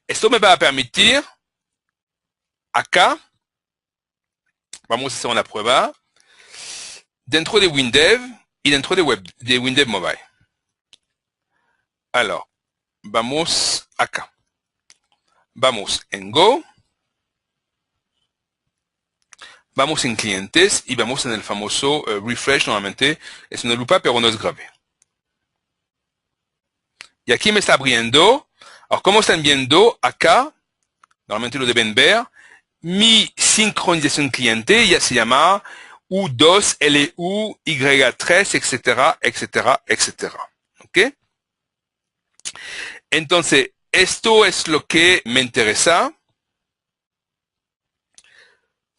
Esto me va a permitir acá, vamos a hacer una prueba, dentro de WinDev y dentro de WinDev Mobile. Alors, vamos acá. Vamos en Go. Vamos en clientes y vamos en el famoso refresh. Normalmente es una lupa, pero no es grave. Y aquí me está abriendo. Alors, como están viendo acá, normalmente lo deben ver, mi sincronización cliente ya se llama U2, LU, Y3, etcétera, etcétera, etcétera. ¿Ok? Entonces, esto es lo que me interesa.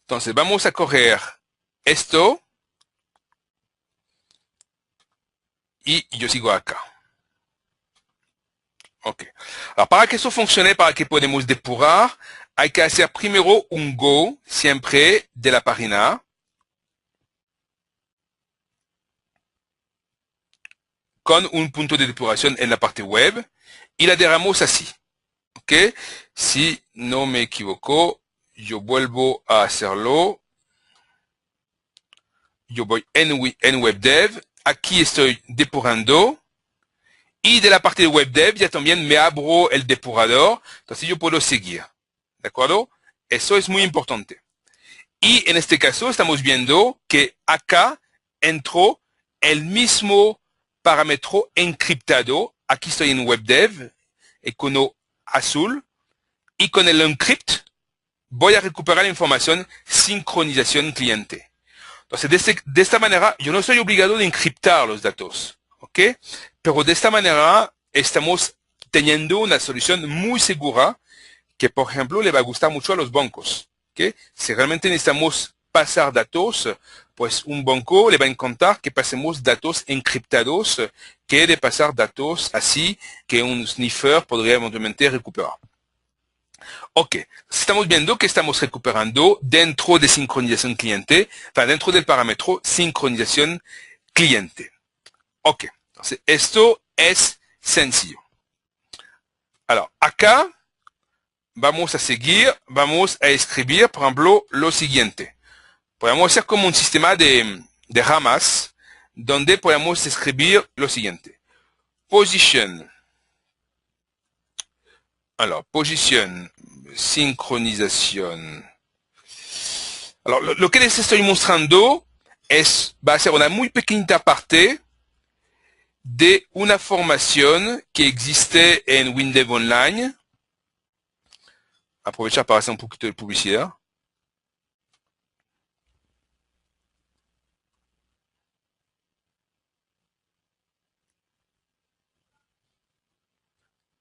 Entonces, vamos a correr esto. Y yo sigo acá. Ok. Alors, para que eso funcione, para que podamos depurar, hay que hacer primero un go, siempre, de la página. Con un punto de depuración en la parte web. Y la dejamos así. Ok. Si no me equivoco, yo vuelvo a hacerlo. Yo voy en WebDev. Aquí estoy depurando. Y de la parte de WebDev ya también me abro el depurador. Entonces yo puedo seguir. ¿De acuerdo? Eso es muy importante. Y en este caso estamos viendo que acá entró el mismo parámetro encriptado. Aquí estoy en WebDev, icono azul. Y con el encrypt voy a recuperar la información sincronización cliente. Entonces, de esta manera, yo no estoy obligado de encriptar los datos. ¿Ok? Pero de esta manera estamos teniendo una solución muy segura que, por ejemplo, le va a gustar mucho a los bancos. ¿Okay? Si realmente necesitamos pasar datos, pues un banco le va a encantar que pasemos datos encriptados que de pasar datos así que un sniffer podría eventualmente recuperar. Ok, estamos viendo que estamos recuperando dentro de sincronización cliente, dentro del parámetro sincronización cliente. Ok, entonces esto es sencillo. Alors, acá vamos a seguir, vamos a escribir, por ejemplo, lo siguiente. Podemos hacer como un sistema de ramas, donde podemos escribir lo siguiente. Position. Alors, position, sincronización. Alors, lo que les estoy mostrando va a ser una muy pequeñita parte de una formación que existe en WinDev Online. Aprovechar para hacer un poquito de publicidad.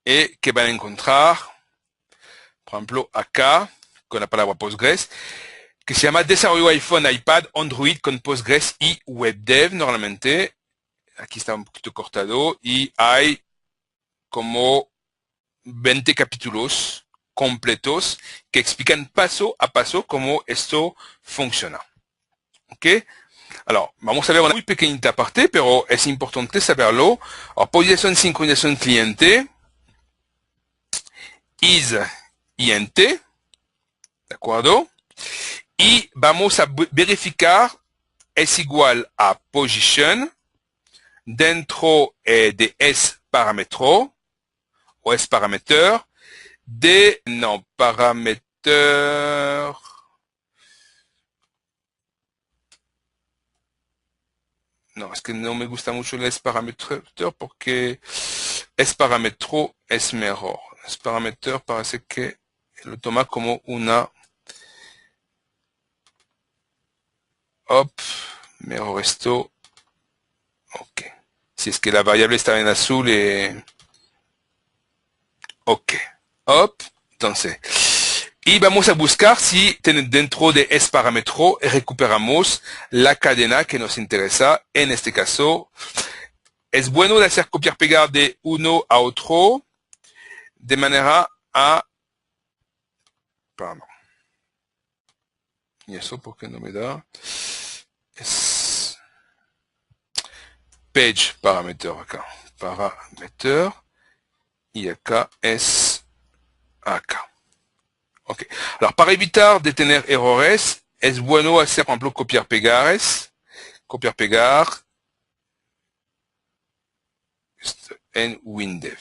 Y que van a encontrar, por ejemplo, acá, con la palabra Postgres, que se llama Desarrollo iPhone, iPad, Android con Postgres y WebDev. Normalmente, aquí está un poquito cortado y hay como 20 capítulos completos que explican paso a paso cómo esto funciona. ¿Ok? Alors, vamos a ver una muy pequeñita parte, pero es importante saberlo. Alors, posición sincronización cliente is int, ¿de acuerdo? Y vamos a verificar es igual a position dentro de es parámetro o es parameter de, no, parameter, no, es que no me gusta mucho el es parameter porque es parámetro es mejor. Es parameter parece que lo toma como una, hop, mejor esto, ok. Si es que la variable está en azul, ok, hop, entonces, y vamos a buscar si dentro de es parámetro recuperamos la cadena que nos interesa. En este caso, es bueno de hacer copiar-pegar de uno a otro de manera a... Pardon. ¿Y eso por qué no me da? Es page parameter acá. Parameter. Y acá es acá. Ok. Alors, para evitar de tener errores, es bueno hacer, por ejemplo, copiar, pegar en WinDev.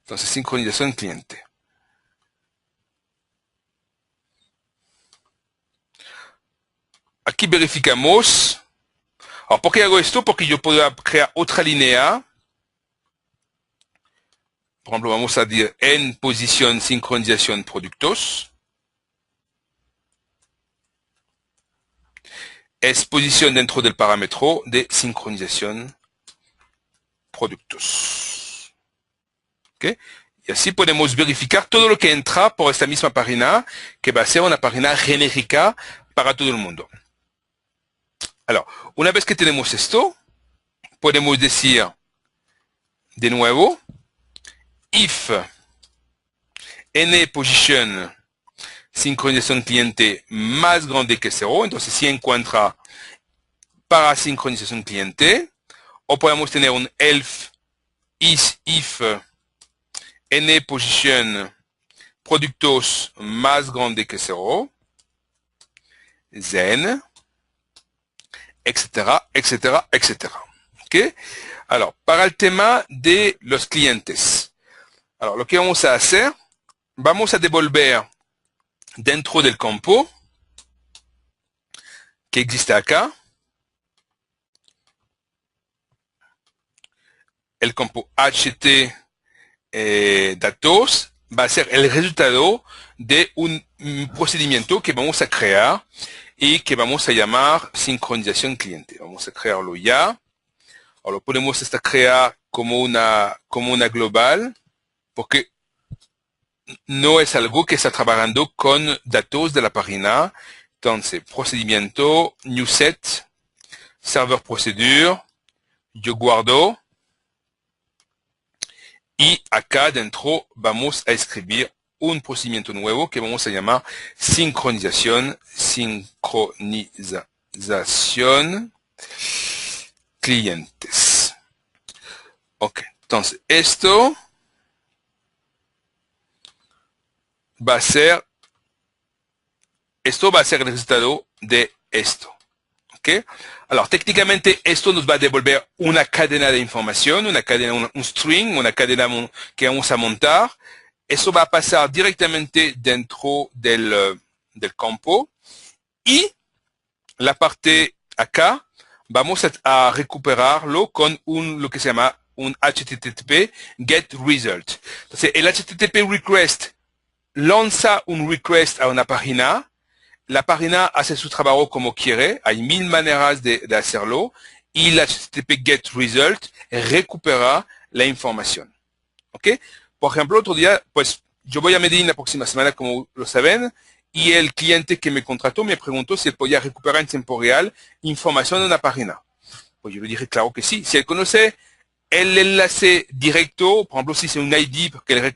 Entonces, sincronización cliente. Aquí verificamos. Alors, ¿por qué hago esto? Porque yo puedo crear otra línea. Por ejemplo, vamos a decir en posición sincronización productos. Es posición dentro del parámetro de sincronización productos. ¿Okay? Y así podemos verificar todo lo que entra por esta misma página, que va a ser una página genérica para todo el mundo. Alors, una vez que tenemos esto, podemos decir de nuevo, if n position sincronización cliente más grande que 0, entonces si encuentra para sincronización cliente, o podemos tener un else if n position productos más grande que 0, then, etcétera, etcétera, etcétera. ¿Ok? Alors, para el tema de los clientes. Alors, lo que vamos a hacer, vamos a devolver dentro del campo que existe acá, el campo HT datos va a ser el resultado de un procedimiento que vamos a crear y que vamos a llamar sincronización cliente. Vamos a crearlo ya. Ahora lo podemos crear como una global, porque no es algo que está trabajando con datos de la página. Entonces, procedimiento, new set, server procedure, yo guardo. Y acá dentro vamos a escribir un procedimiento nuevo que vamos a llamar sincronización clientes. Ok, entonces esto va a ser el resultado de esto. ¿Ok? Alors, técnicamente esto nos va a devolver una cadena de información, un string, una cadena que vamos a montar. Eso va a pasar directamente dentro del campo. Y la parte acá, vamos a recuperarlo con lo que se llama un HTTP get result. Entonces, el HTTP request lanza un request a una página. La página hace su trabajo como quiere, hay 1000 maneras de hacerlo, y la HTTP GET RESULT recupera la información. ¿Ok? Por ejemplo, otro día, pues yo voy a Medellín la próxima semana, como lo saben, y el cliente que me contrató me preguntó si él podía recuperar en tiempo real información de una página. Pues yo le dije, claro que sí. Si él conoce el enlace directo, por ejemplo, si es un ID, porque él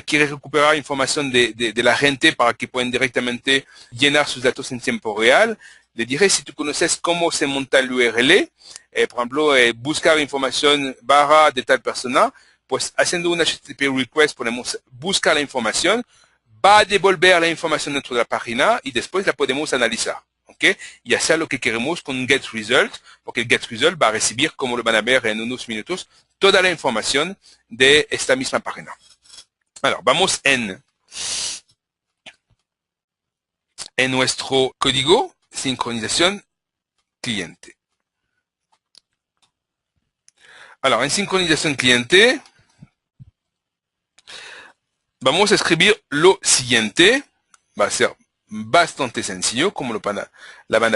quiere recuperar información de la gente para que puedan directamente llenar sus datos en tiempo real, le diré, si tú conoces cómo se monta el URL, por ejemplo, buscar información barra de tal persona, pues haciendo un HTTP request podemos buscar la información, va a devolver la información dentro de la página y después la podemos analizar. ¿Okay? Y hacer lo que queremos con un getResult, porque el getResult va a recibir, como lo van a ver en unos minutos, toda la información de esta misma página. Alors, vamos en nuestro código, sincronización cliente. Alors, en sincronización cliente, vamos a escribir lo siguiente, va a ser bastante sencillo, como lo van a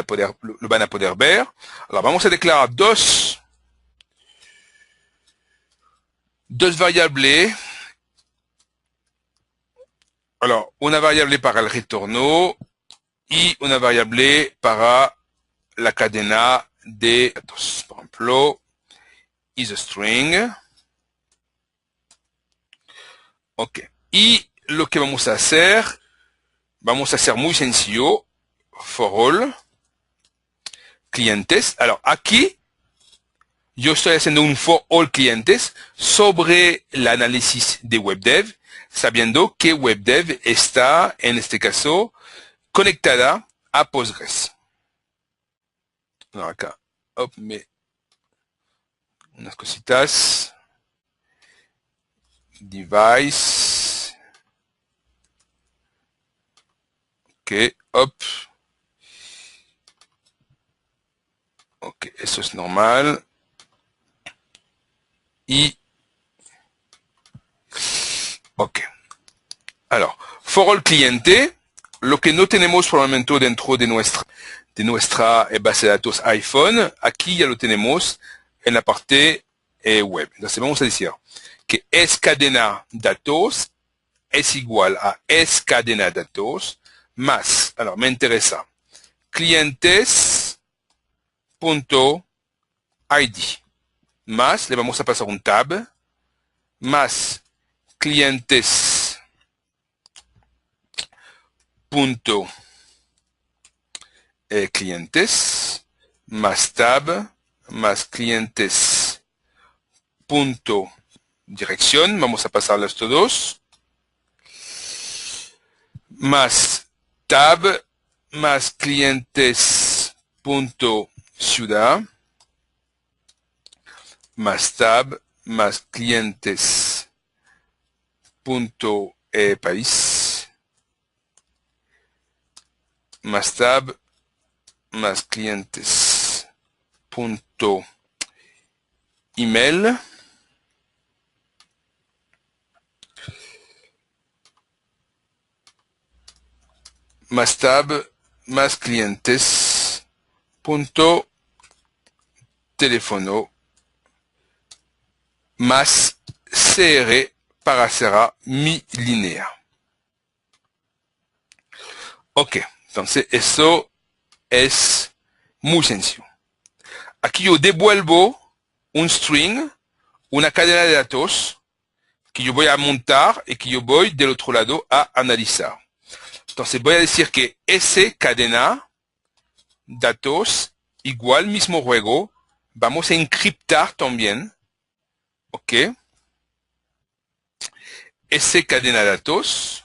poder ver. Alors, vamos a declarar dos variables. Alors, una variable para el retorno y una variable para la cadena de datos. Por ejemplo, isString. Ok. Y lo que vamos a hacer muy sencillo, for all clientes. Alors, aquí yo estoy haciendo un for all clientes sobre el análisis de WebDev, sabiendo que WebDev está, en este caso, conectada a Postgres. No, acá, hop, unas cositas. Device. Ok, hop. Ok, eso es normal. Y... ok. Alors, for all cliente, lo que no tenemos por el momento dentro de nuestra base de datos iPhone, aquí ya lo tenemos en la parte web. Entonces vamos a decir que escadena datos es igual a escadena datos más, alors me interesa, clientes.id más, le vamos a pasar un tab, más clientes punto clientes más tab más clientes punto dirección, vamos a pasarlas todos, más tab más clientes punto ciudad más tab más clientes punto país más tab más clientes punto email más tab más clientes punto teléfono más CR para será mi línea. Ok, entonces eso es muy sencillo. Aquí yo devuelvo un string, una cadena de datos que yo voy a montar y que yo voy del otro lado a analizar. Entonces voy a decir que ese cadena datos igual mismo juego, vamos a encriptar también, ok, ese cadena datos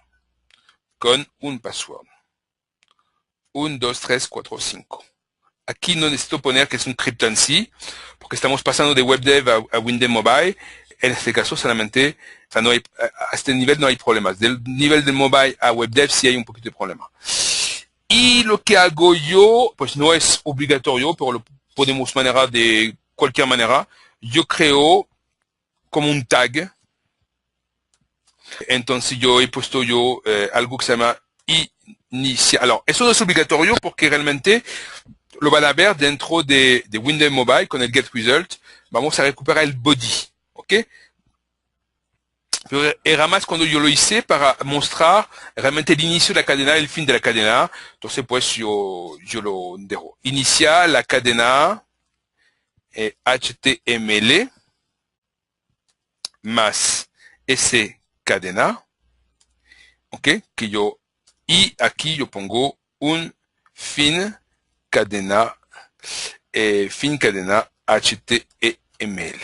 con un password. 1, 2, 3, 4, 5. Aquí no necesito poner que es un crypto en sí, porque estamos pasando de WebDev a Windows Mobile. En este caso solamente, o sea, no hay, a este nivel no hay problemas. Del nivel de mobile a WebDev sí hay un poquito de problema. Y lo que hago yo, pues no es obligatorio, pero lo podemos manejar de cualquier manera. Yo creo como un tag. Entonces yo he puesto algo que se llama inicial. Alors, eso no es obligatorio porque realmente lo van a ver dentro de Windows Mobile con el get result. Vamos a recuperar el body, ¿ok? Pero era más cuando yo lo hice para mostrar realmente el inicio de la cadena y el fin de la cadena. Entonces, pues yo lo dejo. Inicia la cadena HTML más ese cadena, ¿ok? Y aquí yo pongo un fin cadena HTML.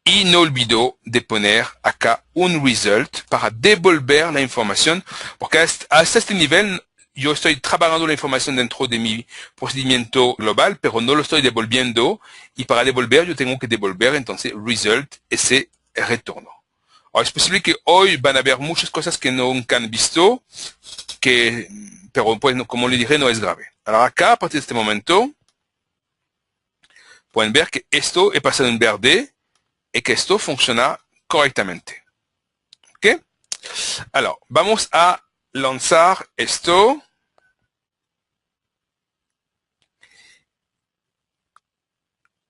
Y no olvido de poner acá un result para devolver la información, porque hasta este nivel yo estoy trabajando la información dentro de mi procedimiento global, pero no lo estoy devolviendo, y para devolver yo tengo que devolver entonces result, ese retorno. Ahora, es posible que hoy van a haber muchas cosas que nunca han visto, pero pues como le dije, no es grave. Ahora acá, a partir de este momento, pueden ver que esto he pasado en verde y que esto funciona correctamente. ¿Ok? Alors, vamos a lanzar esto.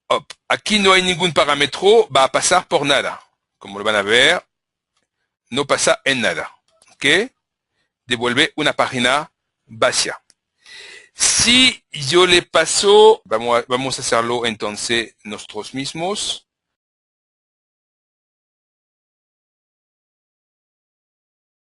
Hop. Aquí no hay ningún parámetro, va a pasar por nada. Como lo van a ver, no pasa en nada. ¿Ok? Devuelve una página vacía. Si yo le paso, vamos a hacerlo entonces nosotros mismos.